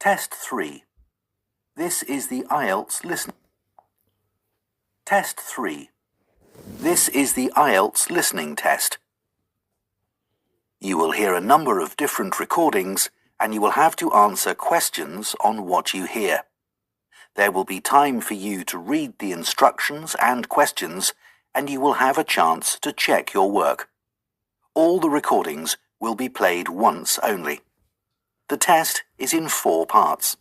Test-3. This is the IELTS listening. Test-3. This is the IELTS listening test. You will hear a number of different recordings and you will have to answer questions on what you hear. There will be time for you to read the instructions and questions and you will have a chance to check your work. All the recordings will be played once only. The test is in 4 parts.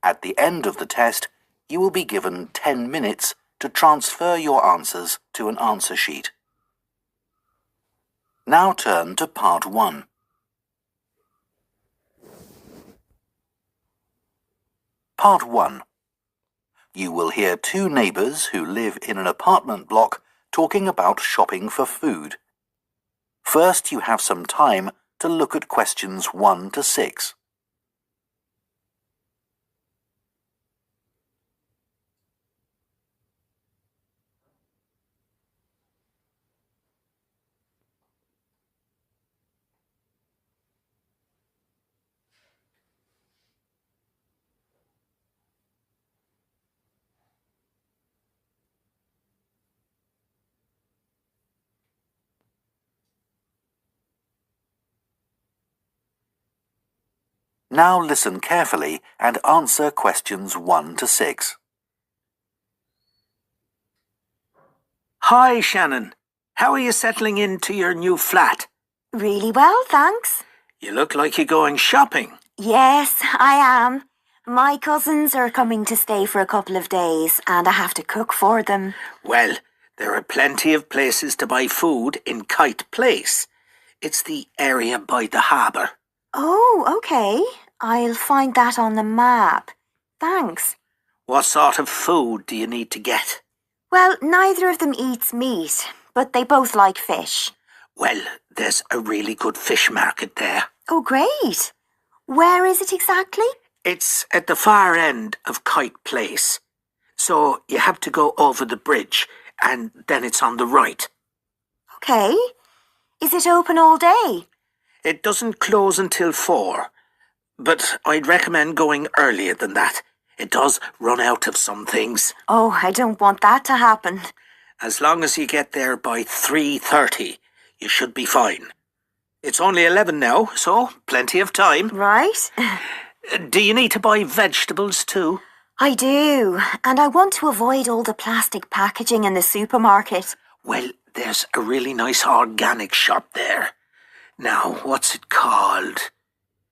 At the end of the test, you will be given 10 minutes to transfer your answers to an answer sheet. Now turn to Part 1. Part 1. You will hear 2 neighbours who live in an apartment block talking about shopping for food. First, you have some time to look at questions 1 to 6. Now listen carefully and answer questions 1 to 6. Hi, Shannon. How are you settling into your new flat? Really well, thanks. You look like you're going shopping. Yes, I am. My cousins are coming to stay for a couple of days and I have to cook for them. Well, there are plenty of places to buy food in Kite Place. It's the area by the harbour. Oh, okay. I'll find that on the map. Thanks. What sort of food do you need to get? Well, neither of them eats meat, but they both like fish. Well, there's a really good fish market there. Oh, great. Where is it exactly? It's at the far end of Kite Place. So you have to go over the bridge and then it's on the right. Okay. Is it open all day? It doesn't close until 4, but I'd recommend going earlier than that. It does run out of some things. Oh, I don't want that to happen. As long as you get there by 3:30, you should be fine. It's only 11 now, so plenty of time. Right? Do you need to buy vegetables too? I do, and I want to avoid all the plastic packaging in the supermarket. Well, there's a really nice organic shop there. Now, what's it called?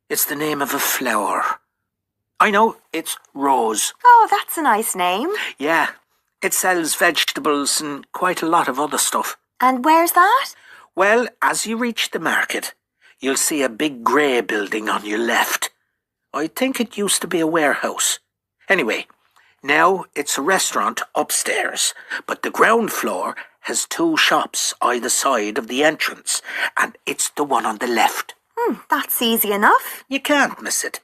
It's the name of a flower. I know, it's Rose. Oh, that's a nice name. Yeah, it sells vegetables and quite a lot of other stuff. And where's that? Well, as you reach the market, you'll see a big grey building on your left. I think it used to be a warehouse. Anyway, now it's a restaurant upstairs, but the ground floor has 2 shops either side of the entrance, and it's the one on the left. That's easy enough. You can't miss it.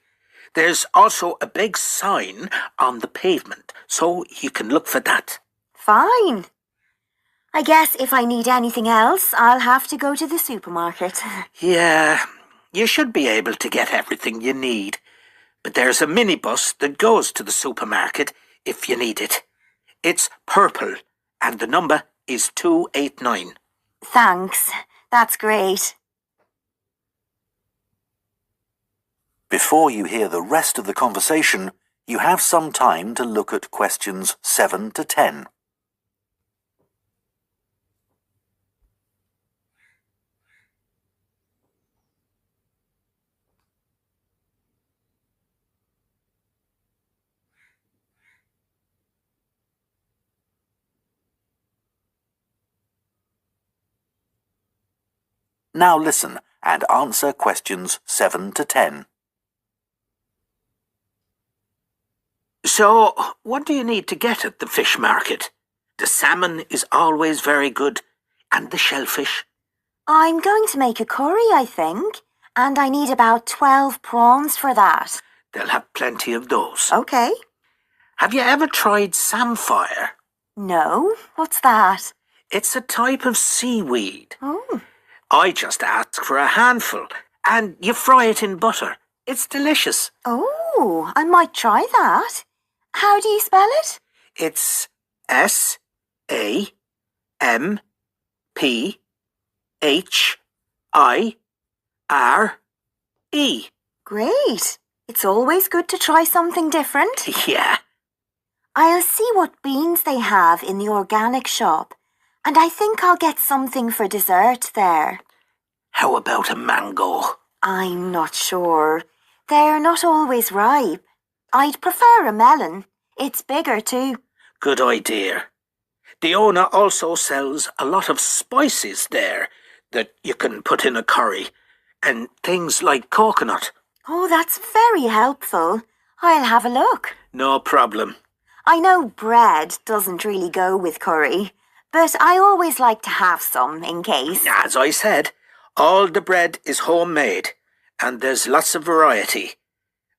There's also a big sign on the pavement, so you can look for that. Fine. I guess if I need anything else, I'll have to go to the supermarket. Yeah, you should be able to get everything you need. But there's a minibus that goes to the supermarket if you need it. It's purple, and the number is 289. Thanks. That's great. Before you hear the rest of the conversation, you have some time to look at questions 7 to 10. Now listen and answer questions 7 to 10. So, what do you need to get at the fish market? The salmon is always very good, and the shellfish. I'm going to make a curry, I think, and I need about 12 prawns for that. They'll have plenty of those. Okay. Have you ever tried samphire? No, what's that? It's a type of seaweed. Oh. I just ask for a handful, and you fry it in butter. It's delicious. Oh. Oh, I might try that. How do you spell it? It's SAMPHIRE. Great. It's always good to try something different. Yeah. I'll see what beans they have in the organic shop, and I think I'll get something for dessert there. How about a mango? I'm not sure. They're not always ripe. I'd prefer a melon. It's bigger too. Good idea. The owner also sells a lot of spices there that you can put in a curry, and things like coconut. Oh, that's very helpful. I'll have a look. No problem. I know bread doesn't really go with curry, but I always like to have some in case. As I said, all the bread is homemade, and there's lots of variety.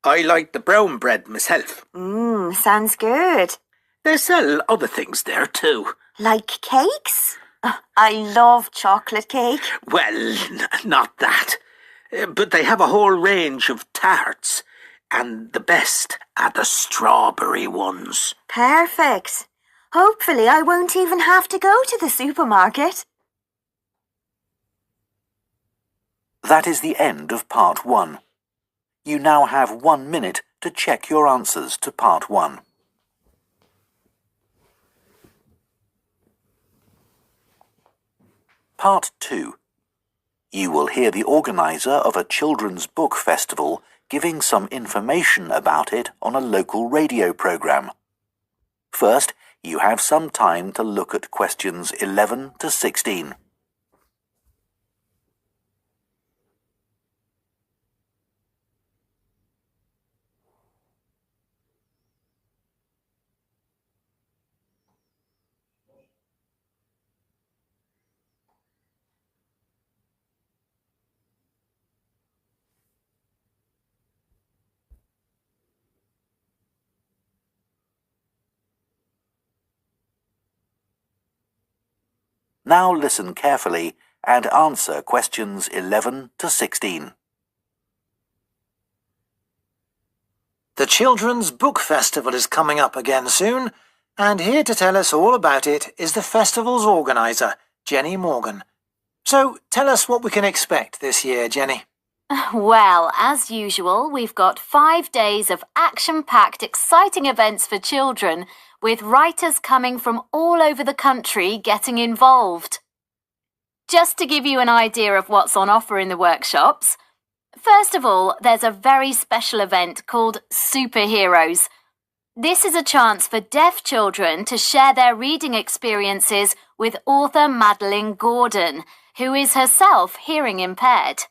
I like the brown bread myself. Sounds good. They sell other things there too. Like cakes? I love chocolate cake. Well, not that. But they have a whole range of tarts, and the best are the strawberry ones. Perfect. Hopefully I won't even have to go to the supermarket. That is the end of Part 1. You now have 1 minute to check your answers to Part 1. Part 2. You will hear the organiser of a children's book festival giving some information about it on a local radio programme. First, you have some time to look at questions 11 to 16. Now listen carefully and answer questions 11 to 16. The Children's Book Festival is coming up again soon, and here to tell us all about it is the festival's organiser, Jenny Morgan. So tell us what we can expect this year, Jenny. Well, as usual, we've got 5 days of action-packed, exciting events for children, with writers coming from all over the country getting involved. Just to give you an idea of what's on offer in the workshops, first of all, there's a very special event called Superheroes. This is a chance for deaf children to share their reading experiences with author Madeline Gordon, who is herself hearing impaired.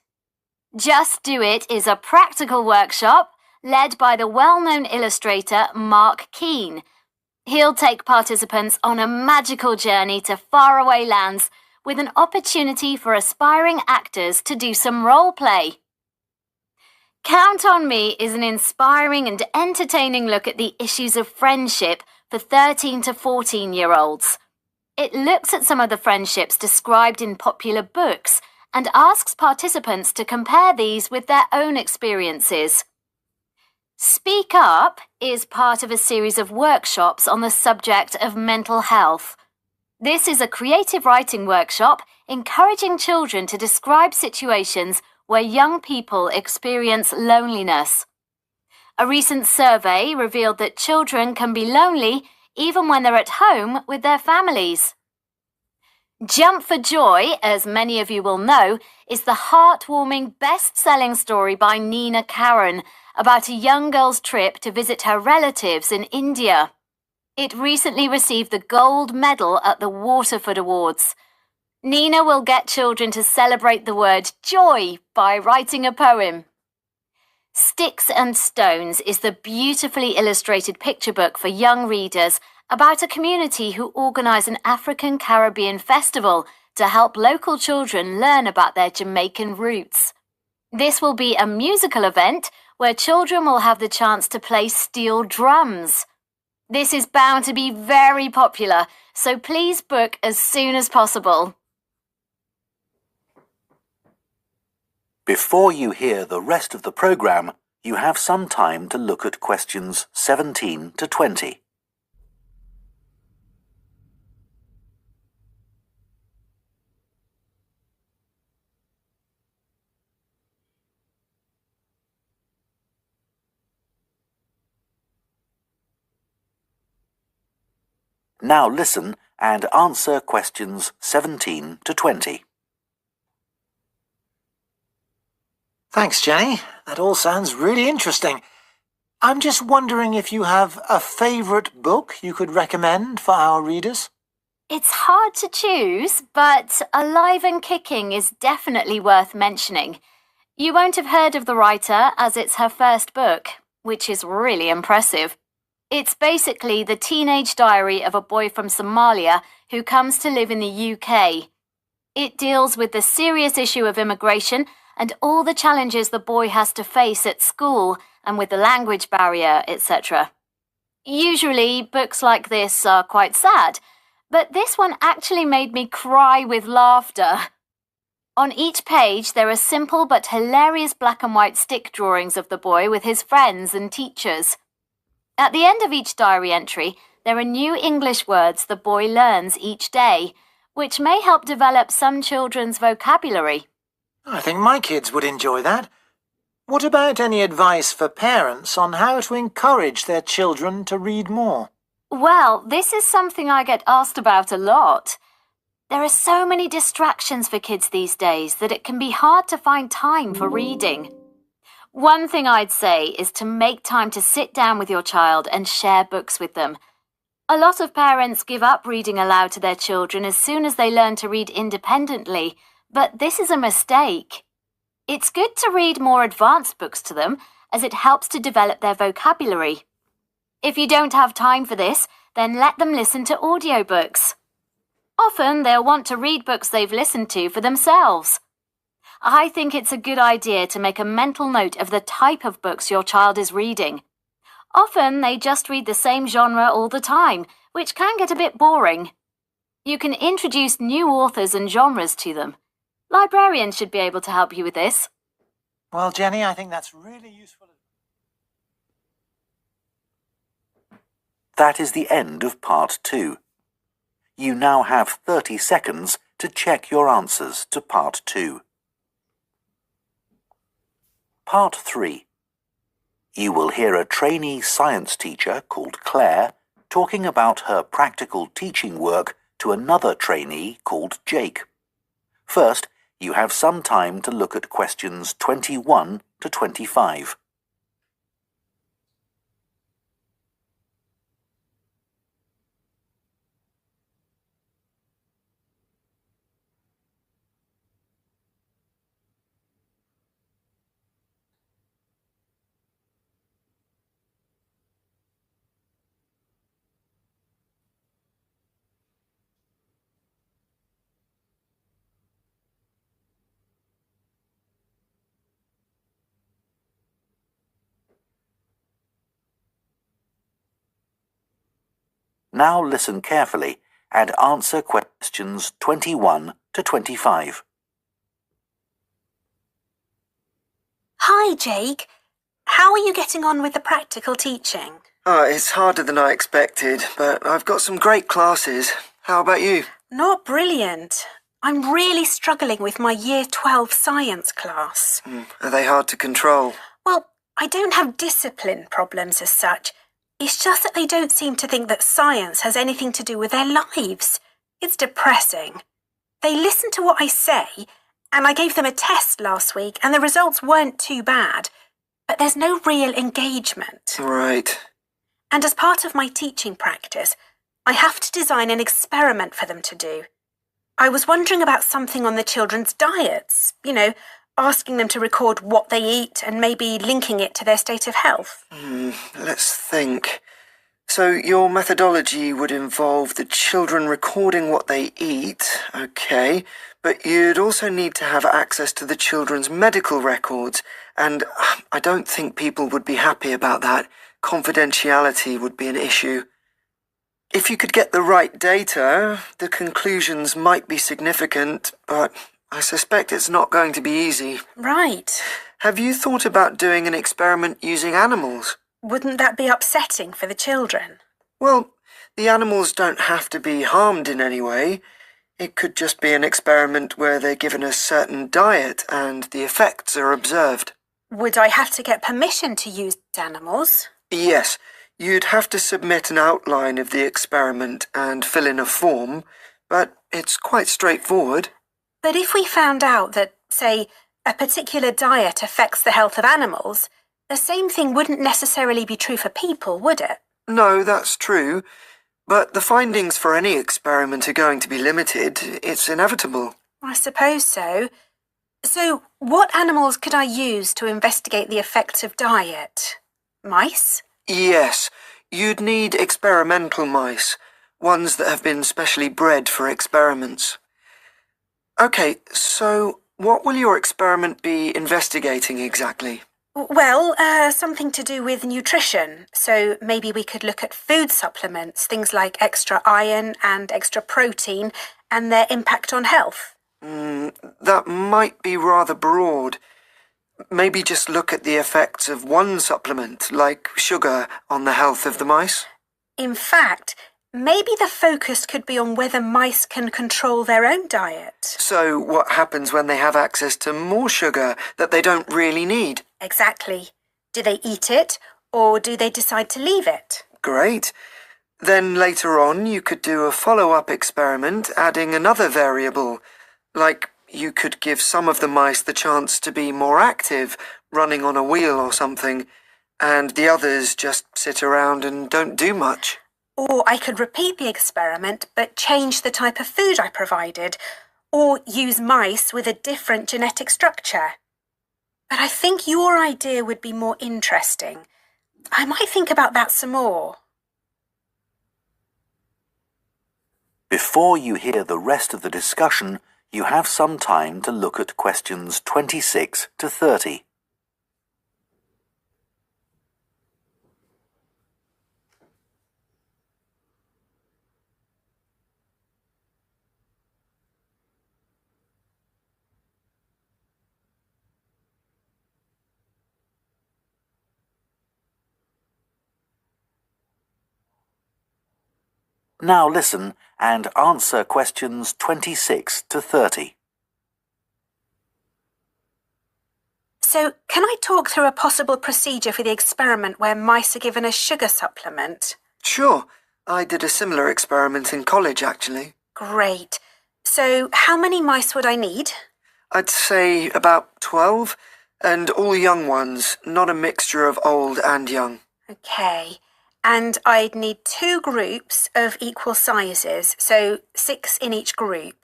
Just Do It is a practical workshop led by the well-known illustrator Mark Keane. He'll take participants on a magical journey to faraway lands with an opportunity for aspiring actors to do some role play. Count on Me is an inspiring and entertaining look at the issues of friendship for 13 to 14-year-olds. It looks at some of the friendships described in popular books and asks participants to compare these with their own experiences. Speak Up is part of a series of workshops on the subject of mental health. This is a creative writing workshop encouraging children to describe situations where young people experience loneliness. A recent survey revealed that children can be lonely even when they're at home with their families. Jump for Joy, as many of you will know, is the heartwarming best-selling story by Nina Karen about a young girl's trip to visit her relatives in India. It recently received the gold medal at the Waterford Awards. Nina will get children to celebrate the word joy by writing a poem. Sticks and Stones is the beautifully illustrated picture book for young readers about a community who organise an African Caribbean festival to help local children learn about their Jamaican roots. This will be a musical event where children will have the chance to play steel drums. This is bound to be very popular, so please book as soon as possible. Before you hear the rest of the programme, You have some time to look at questions 17 to 20. Now listen and answer questions 17 to 20. Thanks, Jenny. That all sounds really interesting. I'm just wondering if you have a favourite book you could recommend for our readers? It's hard to choose, but Alive and Kicking is definitely worth mentioning. You won't have heard of the writer as it's her first book, which is really impressive. It's basically the teenage diary of a boy from Somalia who comes to live in the UK. It deals with the serious issue of immigration and all the challenges the boy has to face at school and with the language barrier, etc. Usually, books like this are quite sad, but this one actually made me cry with laughter. On each page, there are simple but hilarious black and white stick drawings of the boy with his friends and teachers. At the end of each diary entry, there are new English words the boy learns each day, which may help develop some children's vocabulary. I think my kids would enjoy that. What about any advice for parents on how to encourage their children to read more? Well, this is something I get asked about a lot. There are so many distractions for kids these days that it can be hard to find time for reading. One thing I'd say is to make time to sit down with your child and share books with them. A lot of parents give up reading aloud to their children as soon as they learn to read independently, but this is a mistake. It's good to read more advanced books to them as it helps to develop their vocabulary. If you don't have time for this, then let them listen to audiobooks. Often they'll want to read books they've listened to for themselves. I think it's a good idea to make a mental note of the type of books your child is reading. Often they just read the same genre all the time, which can get a bit boring. You can introduce new authors and genres to them. Librarians should be able to help you with this. Well, Jenny, I think that's really useful. That is the end of part 2. You now have 30 seconds to check your answers to part 2. Part 3. You will hear a trainee science teacher called Claire talking about her practical teaching work to another trainee called Jake. First, you have some time to look at questions 21 to 25. Now listen carefully and answer questions 21 to 25. Hi, Jake. How are you getting on with the practical teaching? It's harder than I expected, but I've got some great classes. How about you? Not brilliant. I'm really struggling with my Year 12 science class. Are they hard to control? Well, I don't have discipline problems as such. It's just that they don't seem to think that science has anything to do with their lives. It's depressing. They listen to what I say, and I gave them a test last week, and the results weren't too bad. But there's no real engagement. Right. And as part of my teaching practice, I have to design an experiment for them to do. I was wondering about something on the children's diets, asking them to record what they eat and maybe linking it to their state of health. Let's think. So your methodology would involve the children recording what they eat, okay, but you'd also need to have access to the children's medical records, and I don't think people would be happy about that. Confidentiality would be an issue. If you could get the right data, the conclusions might be significant, but I suspect it's not going to be easy. Right. Have you thought about doing an experiment using animals? Wouldn't that be upsetting for the children? Well, the animals don't have to be harmed in any way. It could just be an experiment where they're given a certain diet and the effects are observed. Would I have to get permission to use animals? Yes, you'd have to submit an outline of the experiment and fill in a form, but it's quite straightforward. But if we found out that, say, a particular diet affects the health of animals, the same thing wouldn't necessarily be true for people, would it? No, that's true. But the findings for any experiment are going to be limited. It's inevitable. I suppose so. So, what animals could I use to investigate the effects of diet? Mice? Yes, you'd need experimental mice, ones that have been specially bred for experiments. Okay, so what will your experiment be investigating exactly? Well, something to do with nutrition. So maybe we could look at food supplements, things like extra iron and extra protein, and their impact on health. That might be rather broad. Maybe just look at the effects of one supplement, like sugar, on the health of the mice. In fact, maybe the focus could be on whether mice can control their own diet. So what happens when they have access to more sugar that they don't really need? Exactly. Do they eat it, or do they decide to leave it? Great. Then later on you could do a follow-up experiment adding another variable. Like you could give some of the mice the chance to be more active, running on a wheel or something, and the others just sit around and don't do much. Or I could repeat the experiment but change the type of food I provided, or use mice with a different genetic structure. But I think your idea would be more interesting. I might think about that some more. Before you hear the rest of the discussion, you have some time to look at questions 26 to 30. Now listen and answer questions 26 to 30. So, can I talk through a possible procedure for the experiment where mice are given a sugar supplement? Sure. I did a similar experiment in college, actually. Great. So, how many mice would I need? I'd say about 12, and all young ones, not a mixture of old and young. Okay. And I'd need 2 groups of equal sizes, so 6 in each group.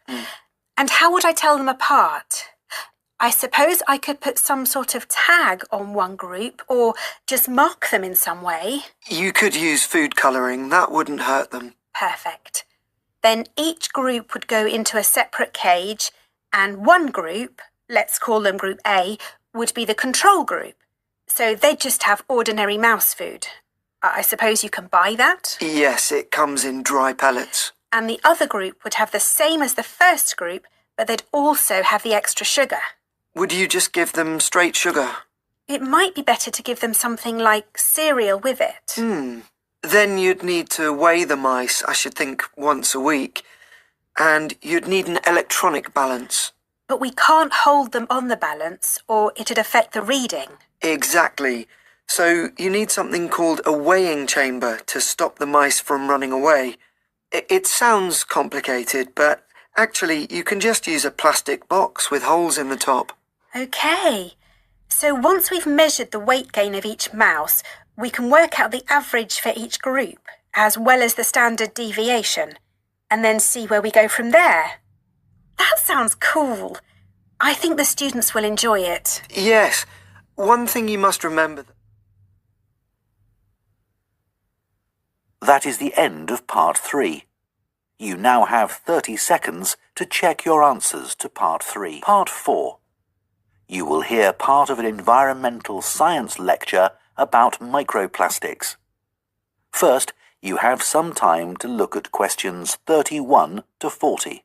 And how would I tell them apart? I suppose I could put some sort of tag on one group, or just mark them in some way. You could use food colouring. That wouldn't hurt them. Perfect. Then each group would go into a separate cage, and one group, let's call them Group A, would be the control group. So they'd just have ordinary mouse food. I suppose you can buy that? Yes, it comes in dry pellets. And the other group would have the same as the first group, but they'd also have the extra sugar. Would you just give them straight sugar? It might be better to give them something like cereal with it. Then you'd need to weigh the mice, I should think, once a week. And you'd need an electronic balance. But we can't hold them on the balance, or it'd affect the reading. Exactly. So you need something called a weighing chamber to stop the mice from running away. It sounds complicated, but actually you can just use a plastic box with holes in the top. Okay. So once we've measured the weight gain of each mouse, we can work out the average for each group, as well as the standard deviation, and then see where we go from there. That sounds cool. I think the students will enjoy it. Yes. One thing you must remember... That is the end of Part 3. You now have 30 seconds to check your answers to Part 3. Part 4. You will hear part of an environmental science lecture about microplastics. First, you have some time to look at questions 31 to 40.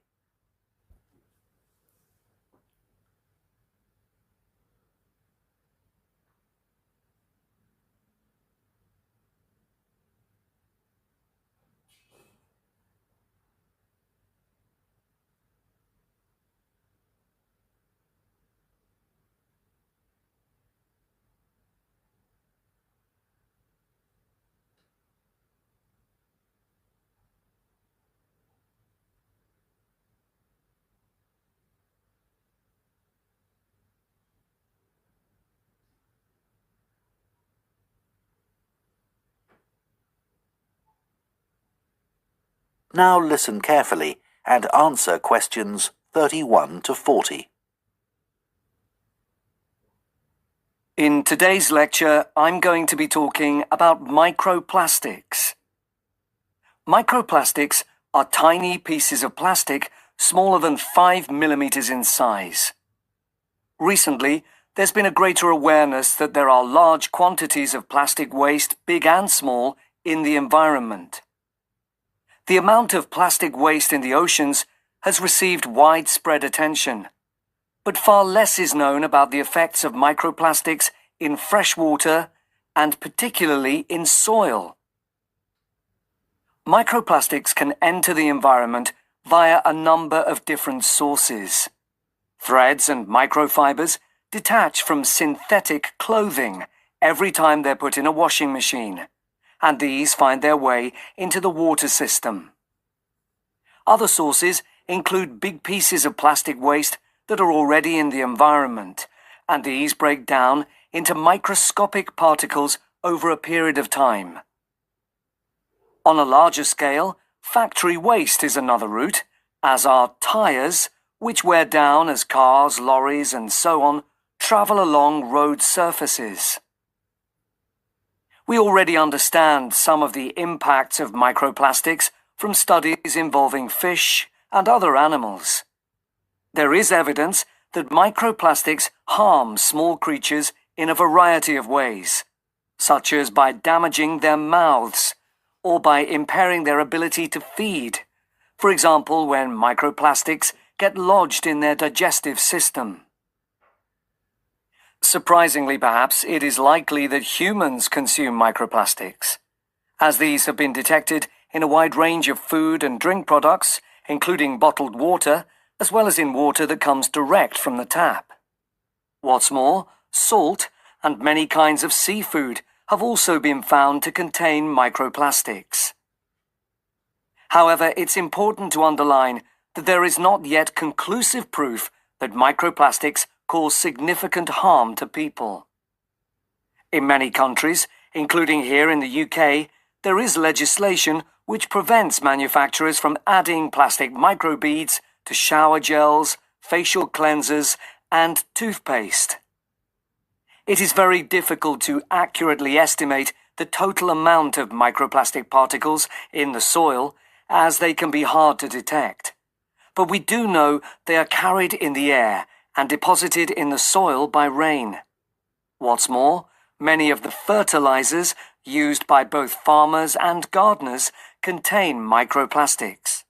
Now listen carefully and answer questions 31 to 40. In today's lecture, I'm going to be talking about microplastics. Microplastics are tiny pieces of plastic smaller than 5 millimeters in size. Recently, there's been a greater awareness that there are large quantities of plastic waste, big and small, in the environment. The amount of plastic waste in the oceans has received widespread attention, but far less is known about the effects of microplastics in fresh water and particularly in soil. Microplastics can enter the environment via a number of different sources. Threads and microfibers detach from synthetic clothing every time they're put in a washing machine, and these find their way into the water system. Other sources include big pieces of plastic waste that are already in the environment, and these break down into microscopic particles over a period of time. On a larger scale, factory waste is another route, as are tires, which wear down as cars, lorries, and so on travel along road surfaces. We already understand some of the impacts of microplastics from studies involving fish and other animals. There is evidence that microplastics harm small creatures in a variety of ways, such as by damaging their mouths or by impairing their ability to feed, for example when microplastics get lodged in their digestive system. Surprisingly, perhaps, it is likely that humans consume microplastics, as these have been detected in a wide range of food and drink products, including bottled water, as well as in water that comes direct from the tap. What's more, salt and many kinds of seafood have also been found to contain microplastics. However, it's important to underline that there is not yet conclusive proof that microplastics cause significant harm to people. In many countries, including here in the UK, there is legislation which prevents manufacturers from adding plastic microbeads to shower gels, facial cleansers, and toothpaste. It is very difficult to accurately estimate the total amount of microplastic particles in the soil, as they can be hard to detect. But we do know they are carried in the air and deposited in the soil by rain. What's more, many of the fertilizers used by both farmers and gardeners contain microplastics.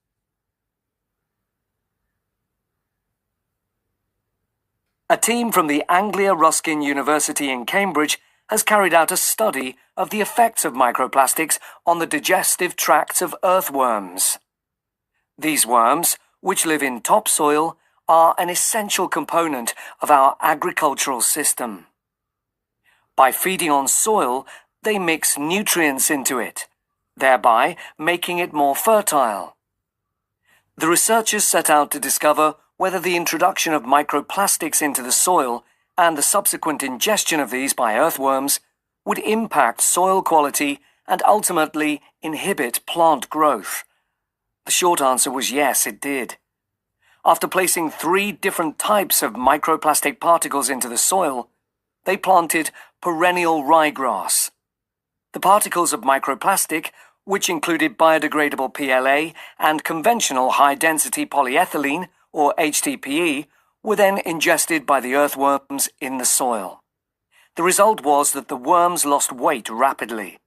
A team from the Anglia Ruskin University in Cambridge has carried out a study of the effects of microplastics on the digestive tracts of earthworms. These worms, which live in topsoil, are an essential component of our agricultural system. By feeding on soil, they mix nutrients into it, thereby making it more fertile. The researchers set out to discover whether the introduction of microplastics into the soil and the subsequent ingestion of these by earthworms would impact soil quality and ultimately inhibit plant growth. The short answer was yes, it did. After placing 3 different types of microplastic particles into the soil, they planted perennial ryegrass. The particles of microplastic, which included biodegradable PLA and conventional high-density polyethylene, or HDPE, were then ingested by the earthworms in the soil. The result was that the worms lost weight rapidly.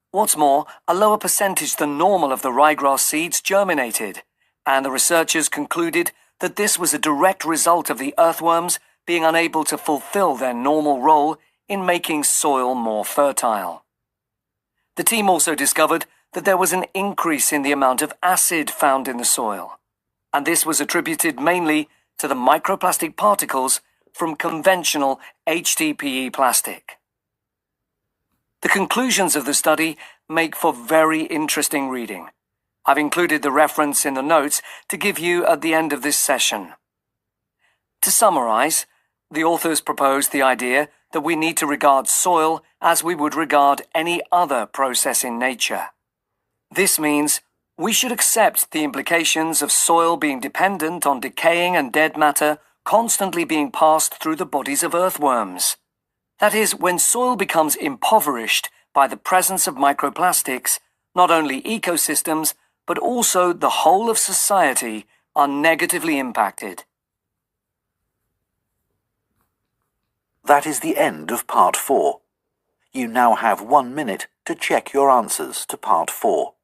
What's more, a lower percentage than normal of the ryegrass seeds germinated, and the researchers concluded that this was a direct result of the earthworms being unable to fulfill their normal role in making soil more fertile. The team also discovered that there was an increase in the amount of acid found in the soil, and this was attributed mainly to the microplastic particles from conventional HDPE plastic. The conclusions of the study make for very interesting reading. I've included the reference in the notes to give you at the end of this session. To summarize, the authors proposed the idea that we need to regard soil as we would regard any other process in nature. This means We should accept the implications of soil being dependent on decaying and dead matter constantly being passed through the bodies of earthworms. That is, when soil becomes impoverished by the presence of microplastics, not only ecosystems, but also the whole of society are negatively impacted. That is the end of Part 4. You now have 1 minute to check your answers to Part 4.